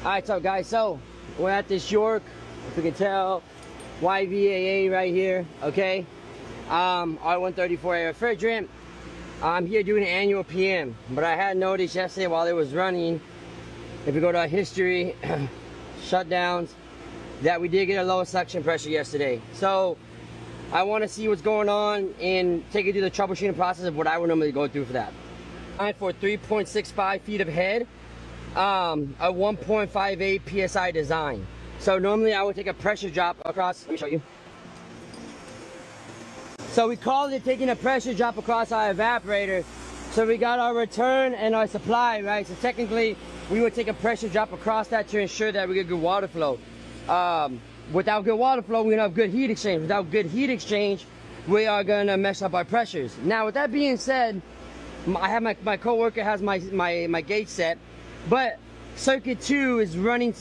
Alright, so guys, so we're at this York, if you can tell, YVAA right here, okay? R134A refrigerant. I'm here doing an annual PM, but I had noticed yesterday while it was running, if we go to our history, shutdowns, that we did get a low suction pressure yesterday. So I want to see what's going on and take you through the troubleshooting process of what I would normally go through for that. For 3.65 feet of head, a 1.58 psi design. So normally I would take a pressure drop across. Let me show you. So we call it taking a pressure drop across our evaporator. So we got our return and our supply, right? So technically we would take a pressure drop across that to ensure that we get good water flow. Without good water flow, we don't have good heat exchange. Without good heat exchange, we are gonna mess up our pressures. Now with that being said, I have my coworker has my gauge set, but circuit 2 is running,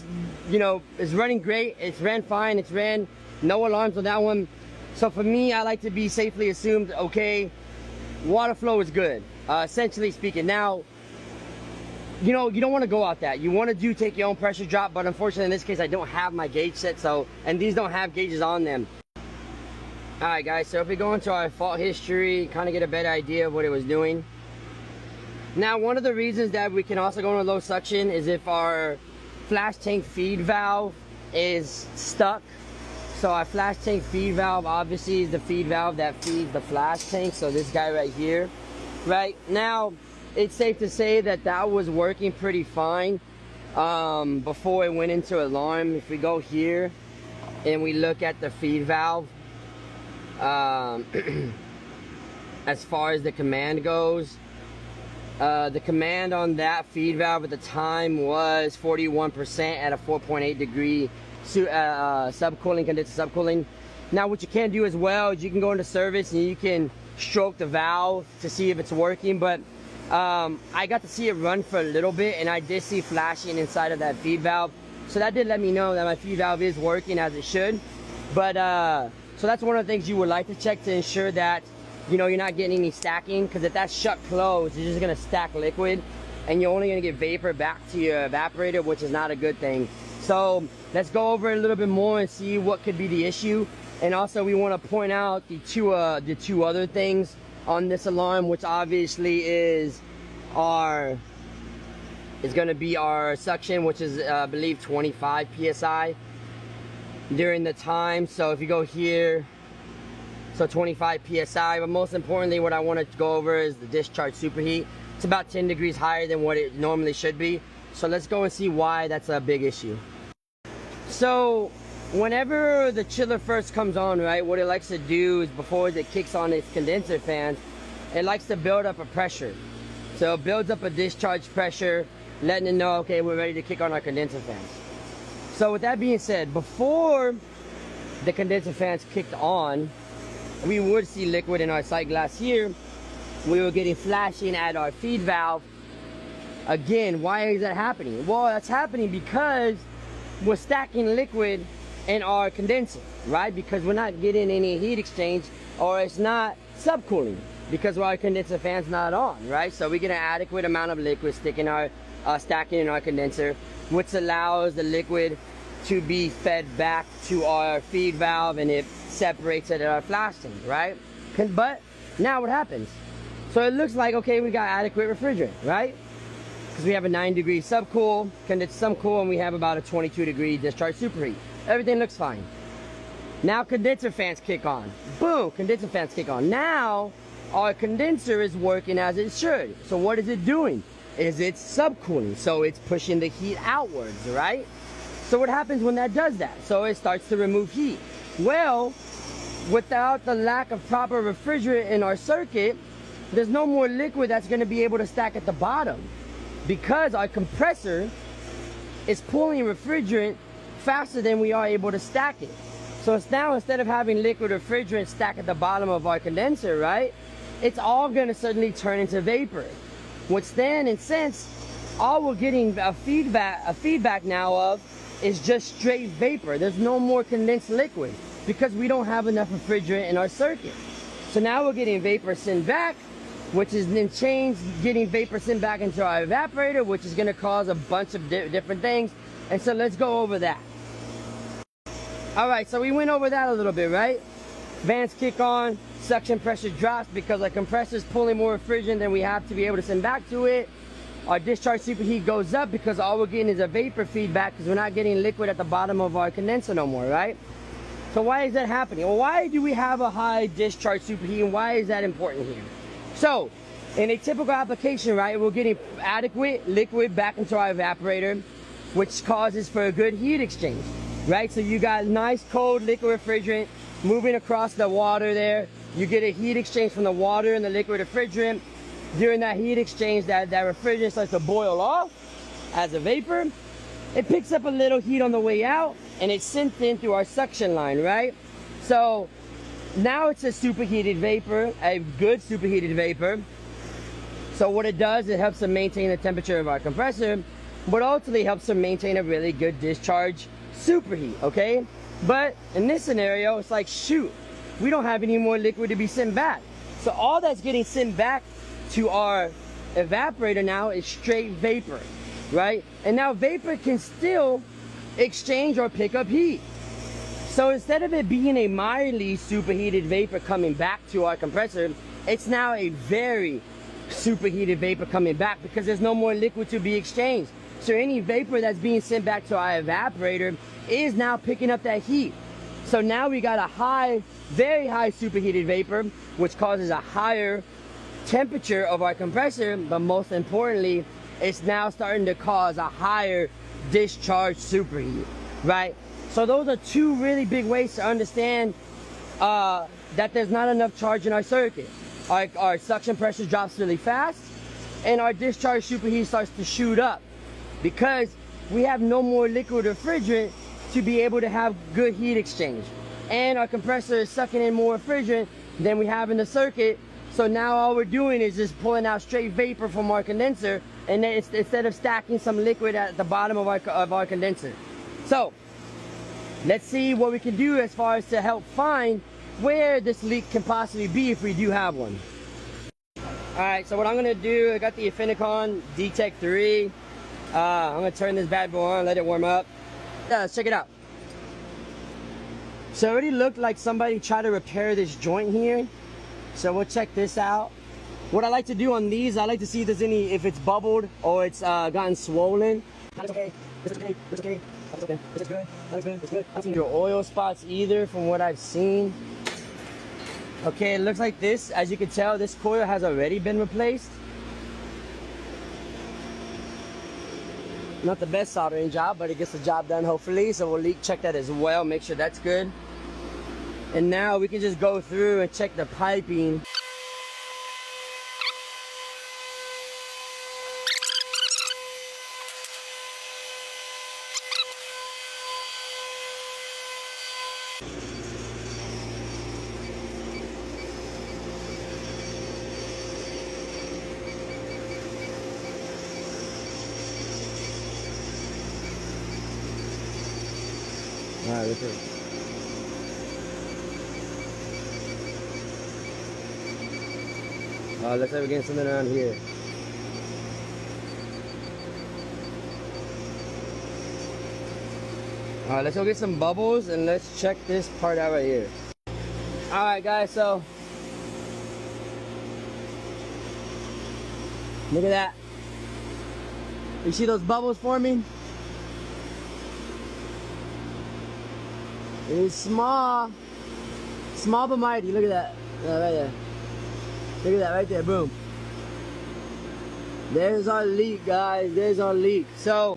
is running great. It's ran fine. It's ran no alarms on that one. So for me, I like to be safely assumed, okay, water flow is good, essentially speaking. Now, you don't want to go out that. You want to take your own pressure drop, but unfortunately in this case, I don't have my gauge set, and these don't have gauges on them. All right, guys, so if we go into our fault history, kind of get a better idea of what it was doing. Now, one of the reasons that we can also go into low suction is if our flash tank feed valve is stuck. So our flash tank feed valve obviously is the feed valve that feeds the flash tank. So this guy right here, right? Now, it's safe to say that that was working pretty fine before it went into alarm. If we go here and we look at the feed valve, as far as the command goes, the command on that feed valve at the time was 41% at a 4.8 degree subcooling, condenser subcooling. Now what you can do as well is you can go into service and you can stroke the valve to see if it's working, but I got to see it run for a little bit and I did see flashing inside of that feed valve, so that did let me know that my feed valve is working as it should. But so that's one of the things you would like to check to ensure that you're not getting any stacking, because if that's shut closed, you're just going to stack liquid and you're only going to get vapor back to your evaporator, which is not a good thing. So let's go over it a little bit more and see what could be the issue. And also we want to point out the two other things on this alarm, which obviously is going to be our suction, which is I believe 25 psi during the time. So if you go here, so 25 psi, but most importantly what I want to go over is the discharge superheat. It's about 10 degrees higher than what it normally should be. So let's go and see why that's a big issue. So whenever the chiller first comes on, right, what it likes to do is before it kicks on its condenser fans, it likes to build up a pressure. So it builds up a discharge pressure, letting it know, okay, we're ready to kick on our condenser fans. So with that being said, before the condenser fans kicked on, we would see liquid in our sight glass here. We were getting flashing at our feed valve. Again, why is that happening? Well, that's happening because we're stacking liquid in our condenser, right? Because we're not getting any heat exchange, or it's not subcooling because our condenser fan's not on, right? So we get an adequate amount of liquid stacking in our condenser, which allows the liquid to be fed back to our feed valve, and it separates it at our flash tank, right? But now what happens? So it looks like, okay, we got adequate refrigerant, right? Because we have a 9 degree subcool, condenser subcool, and we have about a 22 degree discharge superheat. Everything looks fine. Now condenser fans kick on. Boom, condenser fans kick on. Now our condenser is working as it should. So what is it doing? It's subcooling. So it's pushing the heat outwards, right? So what happens when that does that? So it starts to remove heat. Well, without the lack of proper refrigerant in our circuit, there's no more liquid that's going to be able to stack at the bottom, because our compressor is pulling refrigerant faster than we are able to stack it. So it's now, instead of having liquid refrigerant stack at the bottom of our condenser, right, it's all going to suddenly turn into vapor, which then, in sense, all we're getting a feedback now of is just straight vapor. There's no more condensed liquid because we don't have enough refrigerant in our circuit. So now we're getting vapor sent back, which is then change getting vapor sent back into our evaporator, which is going to cause a bunch of different things. And so let's go over that. All right, so we went over that a little bit, right? Fans kick on, suction pressure drops because our compressor is pulling more refrigerant than we have to be able to send back to it. Our discharge superheat goes up because all we're getting is a vapor feedback because we're not getting liquid at the bottom of our condenser no more, right? So why is that happening? Well, why do we have a high discharge superheat, and why is that important here? So, in a typical application, right, we're getting adequate liquid back into our evaporator, which causes for a good heat exchange, right? So you got nice cold liquid refrigerant moving across the water there. You get a heat exchange from the water and the liquid refrigerant. During that heat exchange, that refrigerant starts to boil off as a vapor. It picks up a little heat on the way out, and it's sent in through our suction line, right? So now it's a superheated vapor, a good superheated vapor. So what it does, it helps to maintain the temperature of our compressor, but ultimately helps to maintain a really good discharge superheat, okay? But in this scenario, it's like, shoot, we don't have any more liquid to be sent back. So all that's getting sent back to our evaporator now is straight vapor, right? And now vapor can still exchange or pick up heat. So instead of it being a mildly superheated vapor coming back to our compressor, it's now a very superheated vapor coming back because there's no more liquid to be exchanged. So any vapor that's being sent back to our evaporator is now picking up that heat. So now we got a high, very high superheated vapor, which causes a higher temperature of our compressor, but most importantly, it's now starting to cause a higher discharge superheat, right? So those are two really big ways to understand that there's not enough charge in our circuit. Our suction pressure drops really fast, and our discharge superheat starts to shoot up because we have no more liquid refrigerant to be able to have good heat exchange. And our compressor is sucking in more refrigerant than we have in the circuit. So now all we're doing is just pulling out straight vapor from our condenser, and then instead of stacking some liquid at the bottom of our condenser. So let's see what we can do as far as to help find where this leak can possibly be if we do have one. Alright, so what I'm going to do, I got the Affinicon D-Tech 3. I'm going to turn this bad boy on, let it warm up. Let's check it out. So it already looked like somebody tried to repair this joint here. So we'll check this out. What I like to do on these, I like to see if there's any, if it's bubbled or it's gotten swollen. That's okay. This is okay. This is okay. That's okay. This is good. That's good. It's good. I don't see your oil spots either from what I've seen. Okay, it looks like this. As you can tell, this coil has already been replaced. Not the best soldering job, but it gets the job done hopefully. So we'll leak check that as well, make sure that's good. And now we can just go through and check the piping. All right, let's see. Looks like we're getting something around here. All right, let's go get some bubbles and let's check this part out right here. All right, guys, so look at that. You see those bubbles forming? It's small but mighty. Look at that. Yeah, right there. Look at that right there. Boom. There's our leak, guys. There's our leak. So